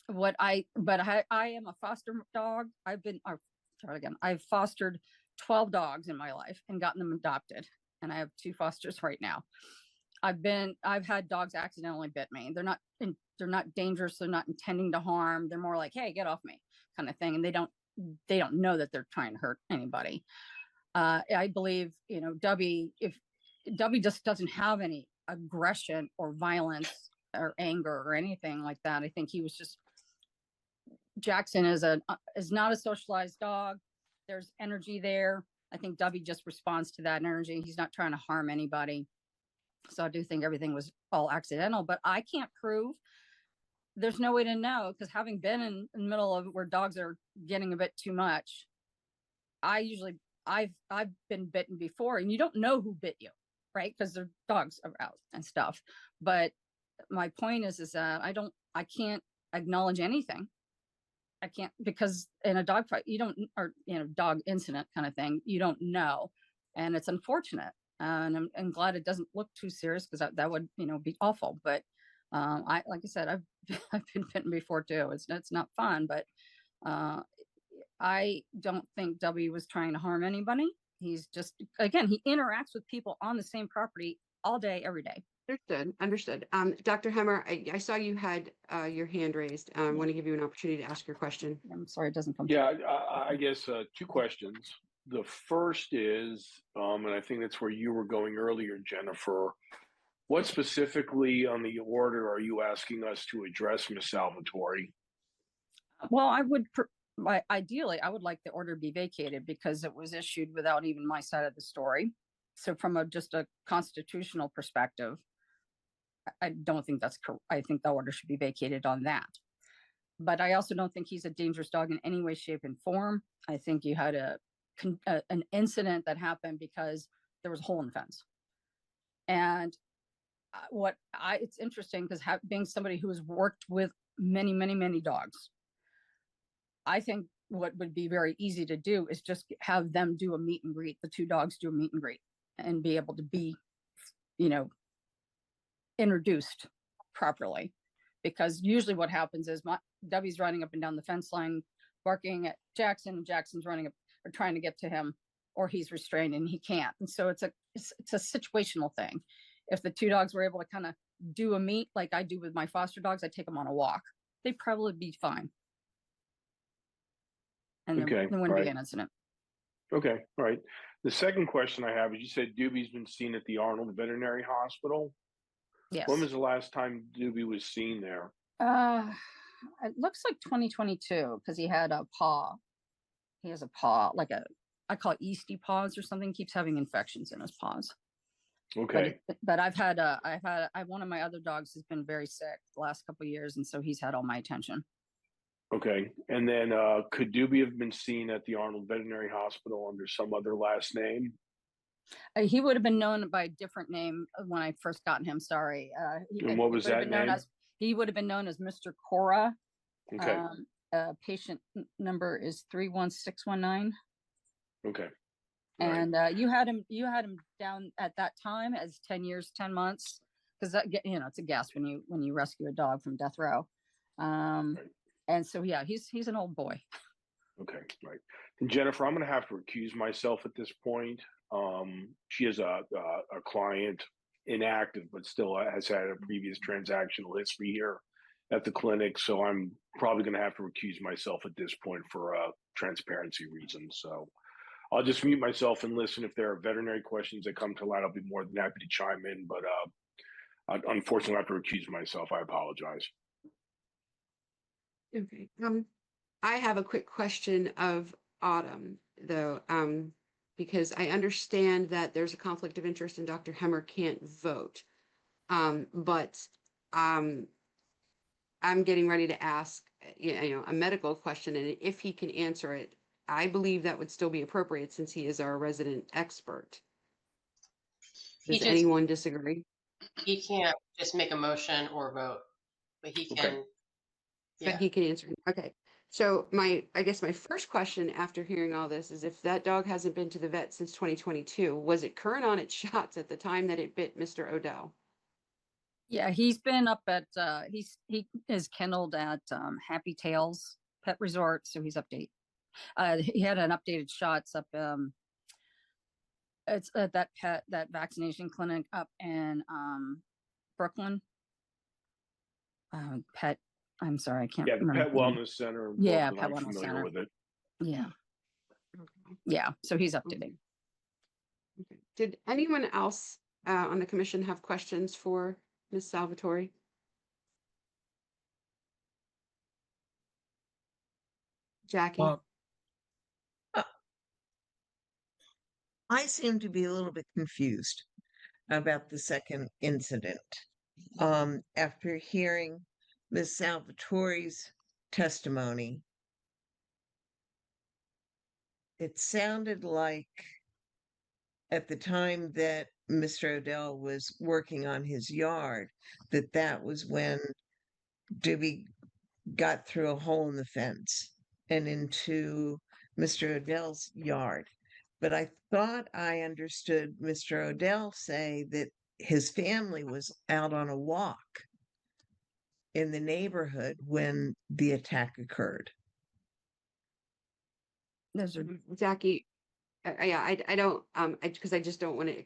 but I am a foster dog. I've fostered 12 dogs in my life and gotten them adopted, and I have 2 fosters right now. I've had dogs accidentally bit me. They're not dangerous. They're not intending to harm. They're more like, hey, get off me kind of thing. And they don't know that they're trying to hurt anybody. I believe, if Dubby just doesn't have any aggression or violence or anger or anything like that. I think he was just, Jackson is not a socialized dog. There's energy there. I think Dubby just responds to that energy. He's not trying to harm anybody. So I do think everything was all accidental, but I can't prove. There's no way to know, because having been in the middle of where dogs are getting a bit too much, I've been bitten before, and you don't know who bit you, right? Because their dogs are out and stuff. But my point is that I can't acknowledge anything. I can't, because in a dog fight, dog incident kind of thing, you don't know. And it's unfortunate. And I'm glad it doesn't look too serious, because that would, be awful. But like I said, I've been bitten before too. It's not fun, but I don't think W was trying to harm anybody. He's just, again, he interacts with people on the same property all day, every day. Understood. Dr. Hemmer, I saw you had your hand raised. I want to give you an opportunity to ask your question. I'm sorry, it doesn't come. Yeah, I guess 2 questions. The first is, and I think that's where you were going earlier, Jennifer. What specifically on the order are you asking us to address, Ms. Salvatore? Well, ideally, I would like the order be vacated, because it was issued without even my side of the story. So from just a constitutional perspective, I don't think that's correct. I think the order should be vacated on that. But I also don't think he's a dangerous dog in any way, shape, and form. I think you had an incident that happened because there was a hole in the fence. And it's interesting, because being somebody who has worked with many, many, many dogs, I think what would be very easy to do is just have them do a meet and greet. The 2 dogs do a meet and greet and be able to be, introduced properly. Because usually what happens is Debbie's running up and down the fence line, barking at Jackson, and Jackson's running up or trying to get to him, or he's restrained and he can't. And so it's a situational thing. If the 2 dogs were able to kind of do a meet like I do with my foster dogs, I take them on a walk, they'd probably be fine. And there wouldn't be an incident. Okay, all right. The second question I have is, you said Doobie's been seen at the Arnold Veterinary Hospital. Yes. When was the last time Doobie was seen there? It looks like 2022, because he had a paw. He has a paw, I call it yeasty paws or something. Keeps having infections in his paws. Okay. But one of my other dogs has been very sick the last couple of years, and so he's had all my attention. Okay. And then could Doobie have been seen at the Arnold Veterinary Hospital under some other last name? He would have been known by a different name when I first got him. Sorry. And what was that name? He would have been known as Mr. Cora. Okay. Patient number is 31619. Okay. And you had him down at that time as 10 years, 10 months, because it's a guess when you rescue a dog from death row. And so yeah, he's an old boy. Okay, right. And Jennifer, I'm going to have to recuse myself at this point. She is a client inactive, but still has had a previous transactional history here at the clinic. So I'm probably going to have to recuse myself at this point for transparency reasons. So I'll just mute myself and listen. If there are veterinary questions that come to light, I'll be more than happy to chime in. But unfortunately, I have to recuse myself. I apologize. Okay. I have a quick question of Autumn, though, because I understand that there's a conflict of interest and Dr. Hemmer can't vote. But I'm getting ready to ask, a medical question, and if he can answer it, I believe that would still be appropriate since he is our resident expert. Does anyone disagree? He can't just make a motion or vote, but he can. Okay. But Yeah. he can answer. Okay. So I guess my first question after hearing all this is, if that dog hasn't been to the vet since 2022, was it current on its shots at the time that it bit Mr. Odell? Yeah, he's been up at he is kenneled at Happy Tails Pet Resort, so he's update. He had an updated shots up it's at that vaccination clinic up in Brooklyn. I'm sorry, I can't Yeah, the remember. Pet Wellness Center. In Yeah, Brooklyn, Pet I'm Wellness familiar Center. with it. Yeah. Okay. Yeah, so he's up to date. Okay. Did anyone else on the commission have questions for Ms. Salvatore? Jackie? I seem to be a little bit confused about the second incident. After hearing Ms. Salvatore's testimony, it sounded like at the time that Mr. Odell was working on his yard, that was when Dibby got through a hole in the fence and into Mr. Odell's yard. But I thought I understood Mr. Odell say that his family was out on a walk in the neighborhood when the attack occurred. Those are Jackie, yeah, I don't, because I just don't want to,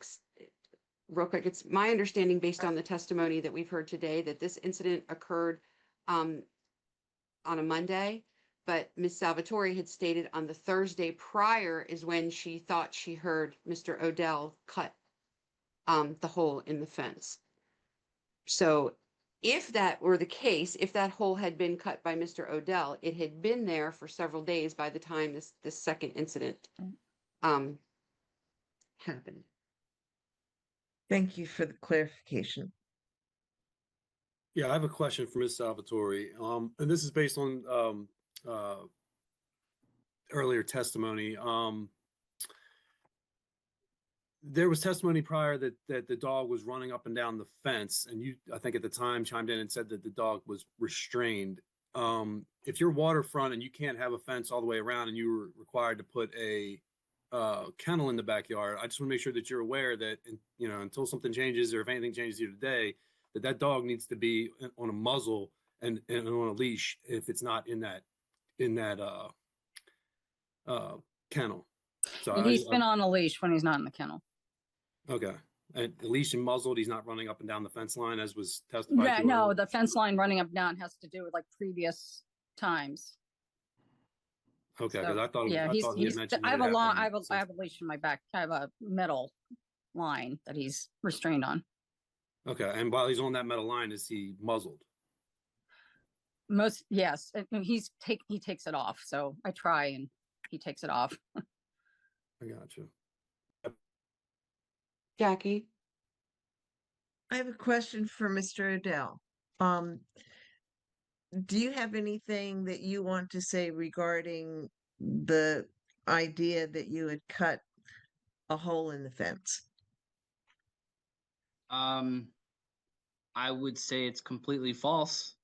real quick, it's my understanding based on the testimony that we've heard today that this incident occurred on a Monday, but Ms. Salvatore had stated on the Thursday prior is when she thought she heard Mr. Odell cut the hole in the fence. So if that were the case, if that hole had been cut by Mr. Odell, it had been there for several days by the time this second incident happened. Thank you for the clarification. Yeah, I have a question for Ms. Salvatore. And this is based on earlier testimony. There was testimony prior that the dog was running up and down the fence, and you, I think at the time, chimed in and said that the dog was restrained. If you're waterfront and you can't have a fence all the way around, and you were required to put a kennel in the backyard, I just want to make sure that you're aware that, until something changes or if anything changes here today, that dog needs to be on a muzzle and on a leash if it's not in that kennel. So he's been on a leash when he's not in the kennel. Okay. And at least in muzzled, he's not running up and down the fence line as was testified Yeah, to no, earlier. the fence line running up and down has to do with like previous times. Okay, because So, I thought yeah, he had mentioned I have a that it long, happened I have a leash in my back. I have a metal line that he's restrained on. Okay, and while he's on that metal line, is he muzzled? Yes, he takes it off. So I try and he takes it off. I got you. Jackie? I have a question for Mr. Odell. Do you have anything that you want to say regarding the idea that you had cut a hole in the fence? I would say it's completely false.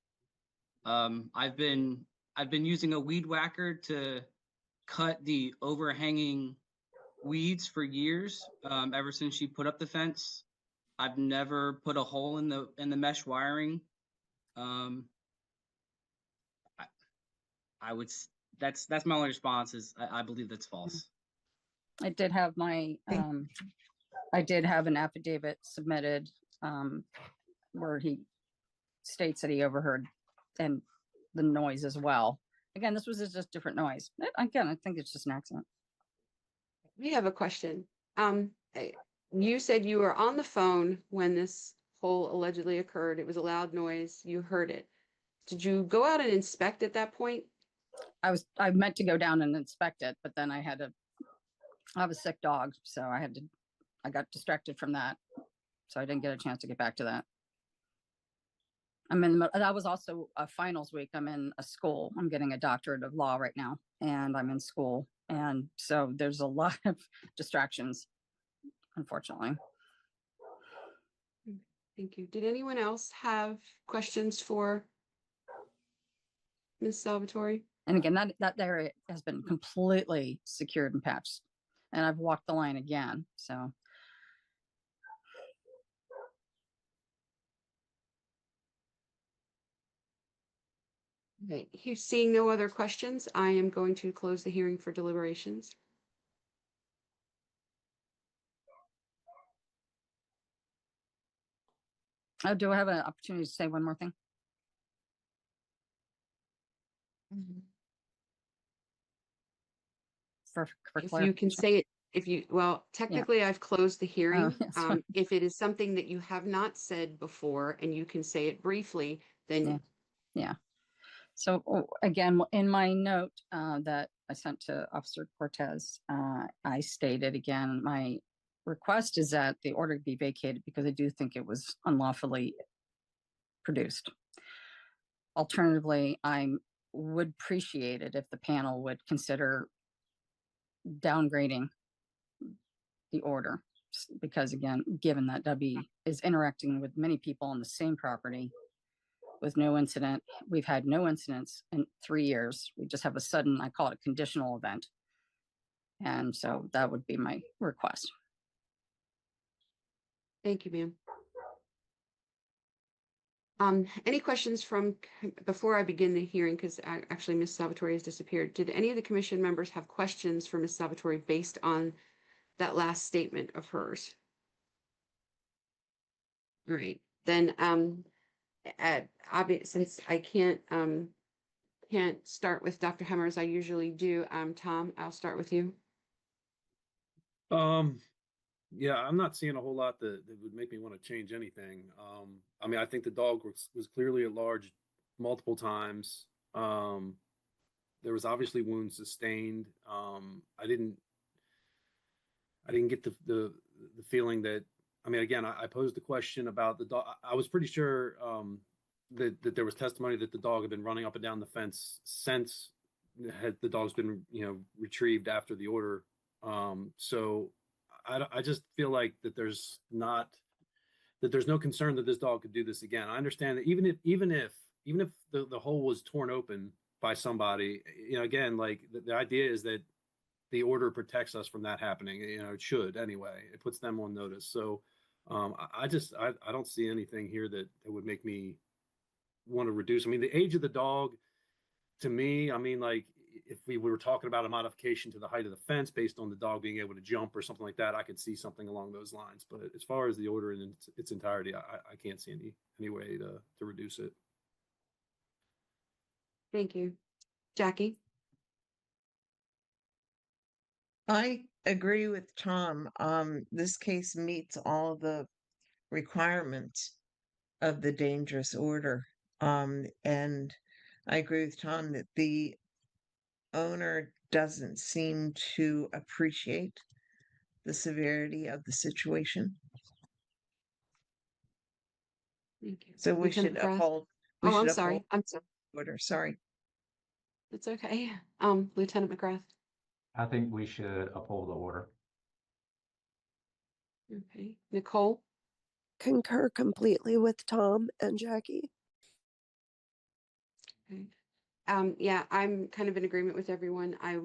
I've been using a weed whacker to cut the overhanging weeds for years. Ever since she put up the fence, I've never put a hole in the mesh wiring. I would. That's my only response is I believe that's false. I did have my I did have an affidavit submitted where he states that he overheard and the noise as well. Again, this was just different noise. Again, I think it's just an accident. We have a question. You said you were on the phone when this hole allegedly occurred. It was a loud noise. You heard it. Did you go out and inspect at that point? I meant to go down and inspect it, but then I have a sick dog, so I got distracted from that. So I didn't get a chance to get back to that. That was also a finals week. I'm in a school. I'm getting a doctorate of law right now, and I'm in school. And so there's a lot of distractions, unfortunately. Thank you. Did anyone else have questions for Ms. Salvatore? And again, that area has been completely secured and patched. And I've walked the line again, so. Okay, seeing no other questions, I am going to close the hearing for deliberations. Oh, do I have an opportunity to say one more thing? For If you can say it, well, technically I've closed the hearing. yes, fine. If it is something that you have not said before and you can say it briefly, then Yeah. So again, in my note that I sent to Officer Cortez, I stated again, my request is that the order be vacated because I do think it was unlawfully produced. Alternatively, I would appreciate it if the panel would consider downgrading the order, because again, given that Debbie is interacting with many people on the same property with no incident, we've had no incidents in 3 years. We just have a sudden, I call it a conditional event. And so that would be my request. thank you, ma'am. Any questions before I begin the hearing, because actually Ms. Salvatore has disappeared. Did any of the commission members have questions for Ms. Salvatore based on that last statement of hers? All right, then, since I can't start with Dr. Hemmer as I usually do, Tom, I'll start with you. Yeah, I'm not seeing a whole lot that would make me want to change anything. I mean, I think the dog was clearly at large multiple times. There was obviously wounds sustained. I didn't get the feeling that, I mean, again, I posed the question about the dog. I was pretty sure that there was testimony that the dog had been running up and down the fence since the dog's been, retrieved after the order. So I just feel like that there's no concern that this dog could do this again. I understand that even if the hole was torn open by somebody, again, like the idea is that the order protects us from that happening. It should anyway. It puts them on notice. So I don't see anything here that would make me want to reduce. I mean, the age of the dog, to me, I mean, like if we were talking about a modification to the height of the fence based on the dog being able to jump or something like that, I could see something along those lines. But as far as the order in its entirety, I can't see any way to reduce it. Thank you. Jackie? I agree with Tom. This case meets all the requirements of the dangerous order. And I agree with Tom that the owner doesn't seem to appreciate the severity of the situation. Thank you. So we Lieutenant should McGrath? uphold. I'm sorry. I'm sorry. Order. Sorry. It's okay. Lieutenant McGrath? I think we should uphold the order. Okay. Nicole? Concur completely with Tom and Jackie. Okay. Yeah, I'm kind of in agreement with everyone. I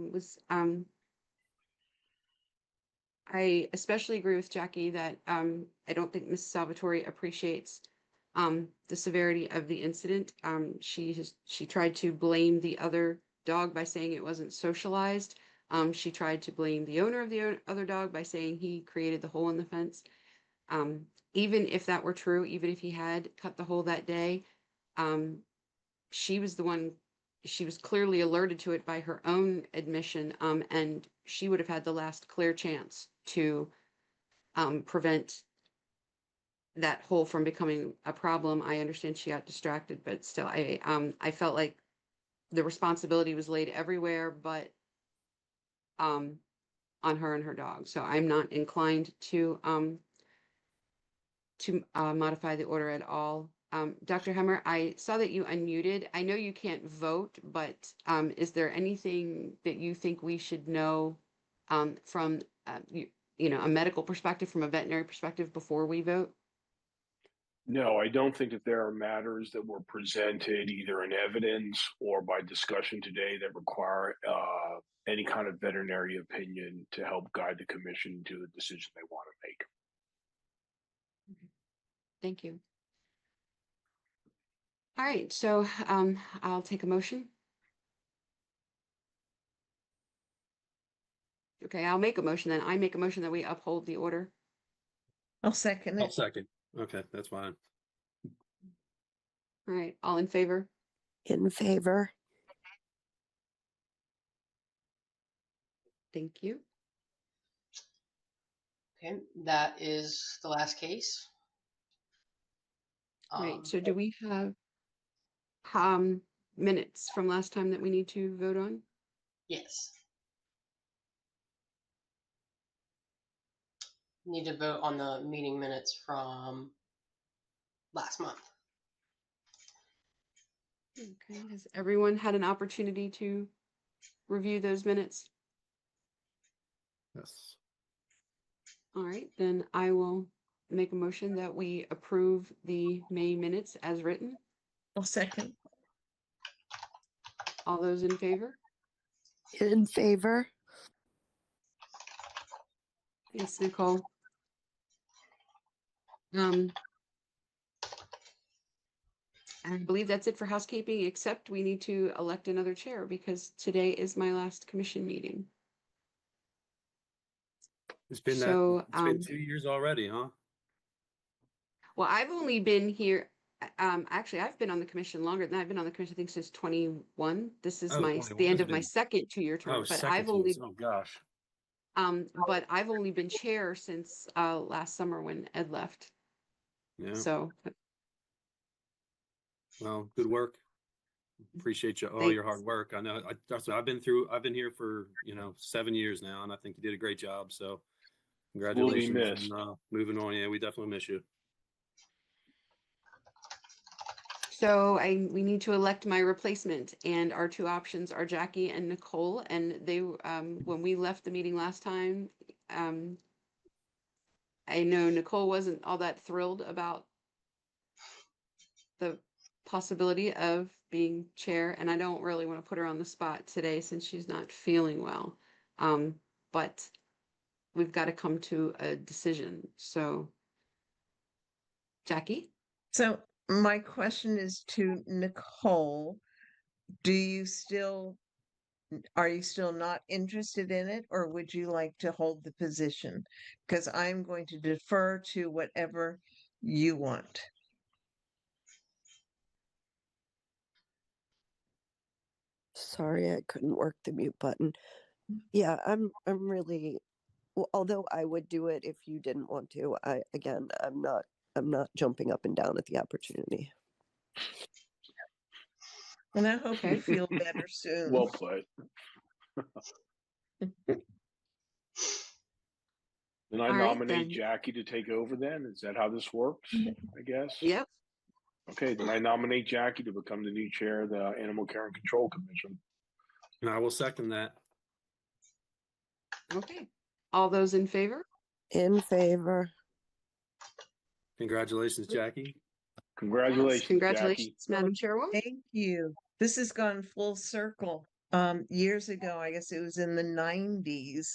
especially agree with Jackie that I don't think Ms. Salvatore appreciates the severity of the incident. She tried to blame the other dog by saying it wasn't socialized. She tried to blame the owner of the other dog by saying he created the hole in the fence. even if that were true, even if he had cut the hole that day, she was the one, she was clearly alerted to it by her own admission, and she would have had the last clear chance to prevent that hole from becoming a problem. I understand she got distracted, but still, I felt like the responsibility was laid everywhere, but on her and her dog. So I'm not inclined to modify the order at all. Dr. Hemmer, I saw that you unmuted. I know you can't vote, but is there anything that you think we should know from a medical perspective, from a veterinary perspective, before we vote? No, I don't think that there are matters that were presented either in evidence or by discussion today that require any kind of veterinary opinion to help guide the commission to the decision they want to make. Thank you. All right, so I'll take a motion. Okay, I'll make a motion then. I make a motion that we uphold the order. I'll second I'll it. second. Okay, that's fine. All right, all in favor? In favor. Thank you. Okay, that is the last case. Right, so do we have minutes from last time that we need to vote on? Yes. Need to vote on the meeting minutes from last month. Okay, has everyone had an opportunity to review those minutes? Yes. All right, then I will make a motion that we approve the May minutes as written. I'll second. All those in favor? In favor. Thanks, Nicole. I believe that's it for housekeeping, except we need to elect another chair because today is my last commission meeting. It's been So, it's been 2 years already, huh? Well, I've only been here, actually, I've been on the commission longer than that. I've been on the commission, I think, since 21. This is Oh, the 21 end has of my been- second 2-year term, Oh, but second I've to only, us. Oh gosh. but I've only been chair since last summer when Ed left. Yeah. So Well, good work. Appreciate you all your hard thanks. work. I know I've been here for 7 years now, and I think you did a great job. So congratulations. missed. And, moving on. Yeah, we definitely miss you. So we need to elect my replacement, and our two options are Jackie and Nicole. And they, when we left the meeting last time, I know Nicole wasn't all that thrilled about the possibility of being chair, and I don't really want to put her on the spot today since she's not feeling well. But we've got to come to a decision. So, Jackie? So my question is to Nicole. Are you still not interested in it, or would you like to hold the position? Because I'm going to defer to whatever you want. Sorry, I couldn't work the mute button. Yeah, I'm really, although I would do it if you didn't want to. I'm not jumping up and down at the opportunity. And I hope you Okay. feel better soon. Well put. Then I All right, nominate then. Jackie to take over then? Is that how this works, I guess? Yep. Okay, then I nominate Jackie to become the new chair of the Animal Care and Control Commission. And I will second that. Okay. All those in favor? In favor. Congratulations, Jackie. Congratulations, Yes, congratulations, Jackie. Madam Chairwoman. Thank you. This has gone full circle. Years ago, I guess it was in the 90s,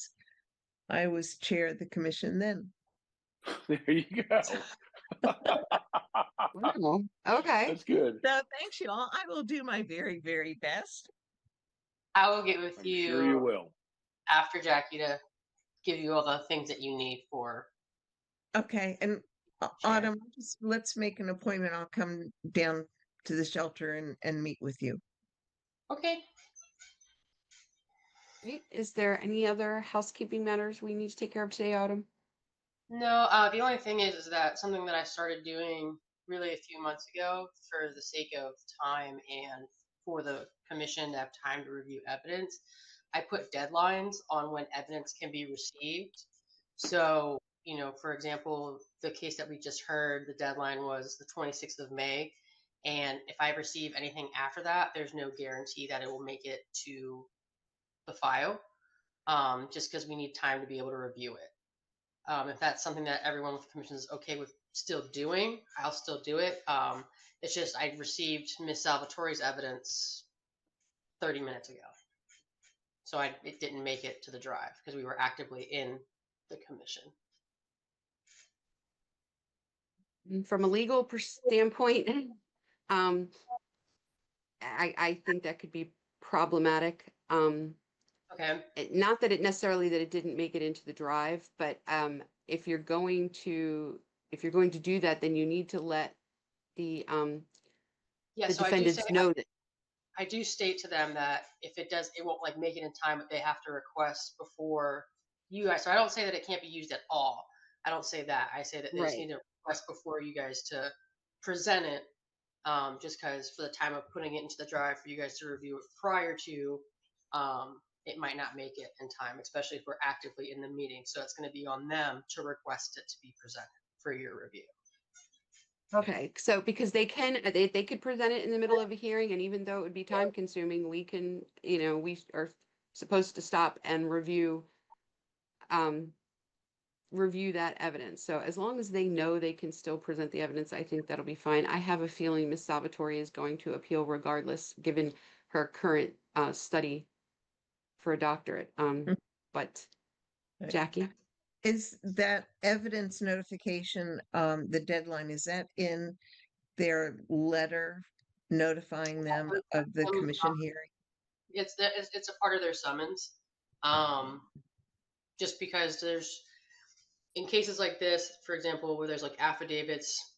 I was chair of the commission then. There you go. Wow. Okay. That's good. So thanks you all. I will do my very, very best. I will get with I'm sure you will. after Jackie to give you all the things that you need for. Okay, and Autumn, let's make an appointment. I'll come down to the shelter and meet with you. Okay. Great. Is there any other housekeeping matters we need to take care of today, Autumn? No, the only thing is that something that I started doing really a few months ago for the sake of time and for the commission to have time to review evidence, I put deadlines on when evidence can be received. So, for example, the case that we just heard, the deadline was the 26th of May. And if I receive anything after that, there's no guarantee that it will make it to the file, just because we need time to be able to review it. If that's something that everyone with the commission is okay with still doing, I'll still do it. It's just I received Miss Salvatore's evidence 30 minutes ago. So it didn't make it to the drive because we were actively in the commission. From a legal standpoint, I think that could be problematic. Okay. Not that it necessarily that it didn't make it into the drive, but if you're going to do that, then you need to let the Yeah, the so defendants know that. I do state to them that if it does, it won't like make it in time, but they have to request before you guys. So I don't say that it can't be used at all. I don't say that. I say that they just Right. need to request before you guys to present it. Just because for the time of putting it into the drive for you guys to review it prior to, it might not make it in time, especially if we're actively in the meeting. So it's going to be on them to request it to be presented for your review. Okay, so because they could present it in the middle of a hearing, and even though it would be time consuming, we can, we are supposed to stop and review that evidence. So as long as they know they can still present the evidence, I think that'll be fine. I have a feeling Ms. Salvatore is going to appeal regardless, given her current study for a doctorate. But Jackie? Is that evidence notification, the deadline, is that in their letter notifying them of the commission hearing? It's a part of their summons. Just because there's, in cases like this, for example, where there's like affidavits,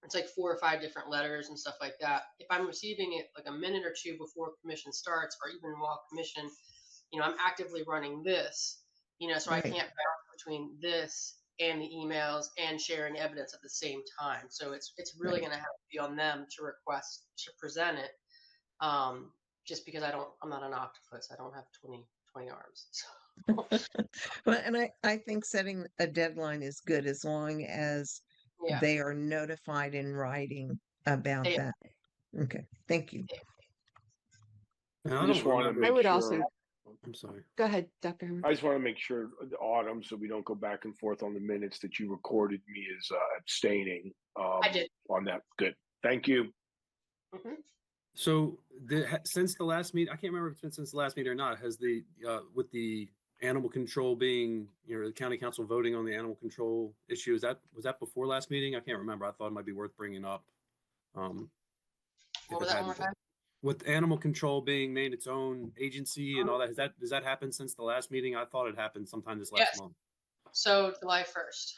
it's like 4 or 5 different letters and stuff like that. If I'm receiving it like a minute or two before commission starts, or even while commission, I'm actively running this, so Right. I can't bounce between this and the emails and sharing evidence at the same time. So it's really Right. going to have to be on them to request to present it. Just because I'm not an octopus. I don't have 20 arms. So. Well, and I think setting a deadline is good as long as Yeah. they are notified in writing about They- that. Okay, thank you. And I just want to make I would sure. also I'm sorry. go ahead, Dr. Herman. I just want to make sure, Autumn, so we don't go back and forth on the minutes, that you recorded me as abstaining. I did. On that. Good. Thank you. Mhm. So since the last meeting, I can't remember if it's been since the last meeting or not, has the with the animal control being, the county council voting on the animal control issue, was that before last meeting? I can't remember. I thought it might be worth bringing up. What was that one more time? With animal control being named its own agency and all that, does that happen since the last meeting? I thought it happened sometime this last Yes. month. So July 1st,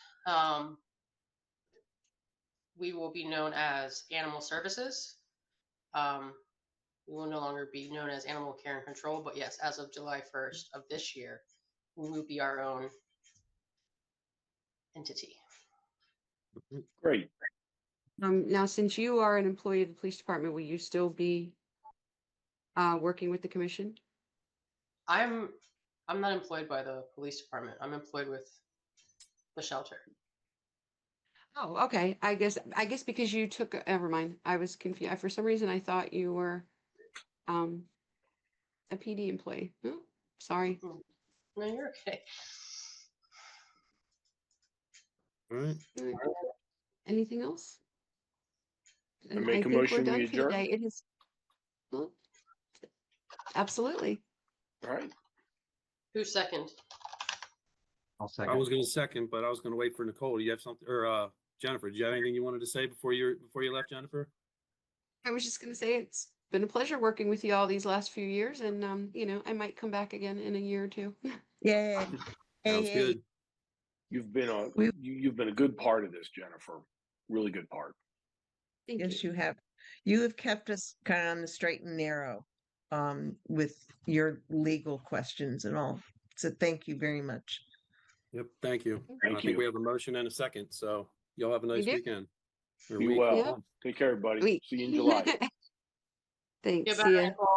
we will be known as Animal Services. We will no longer be known as Animal Care and Control, but yes, as of July 1st of this year, we will be our own entity. Great. Now, since you are an employee of the police department, will you still be working with the commission? I'm not employed by the police department. I'm employed with the shelter. Oh, okay. I guess because you took, never mind. I was confused. For some reason, I thought you were a PD employee. Oh, sorry. No, you're okay. All right. All right. Anything else? I And make I a think we're motion, we done for the adjourn. day. It is. Well, absolutely. All right. Who's second? I'll I second. was going to second, but I was going to wait for Nicole. Do you have something, or Jennifer? Do you have anything you wanted to say before you left, Jennifer? I was just going to say it's been a pleasure working with you all these last few years, and I might come back again in a year or two. Yay. Sounds good. You've been We- you've been a good part of this, Jennifer. Really good part. Thank Yes, you. you have. You have kept us kind of on the straight and narrow with your legal questions and all. So thank you very much. Yep, thank you. And I Thank think you. we have a motion and a second, so y'all have a nice do? weekend. Or Be week. well. Yeah. Take care, everybody. Week. See you in July. Thanks. Get See better, ya. Nicole.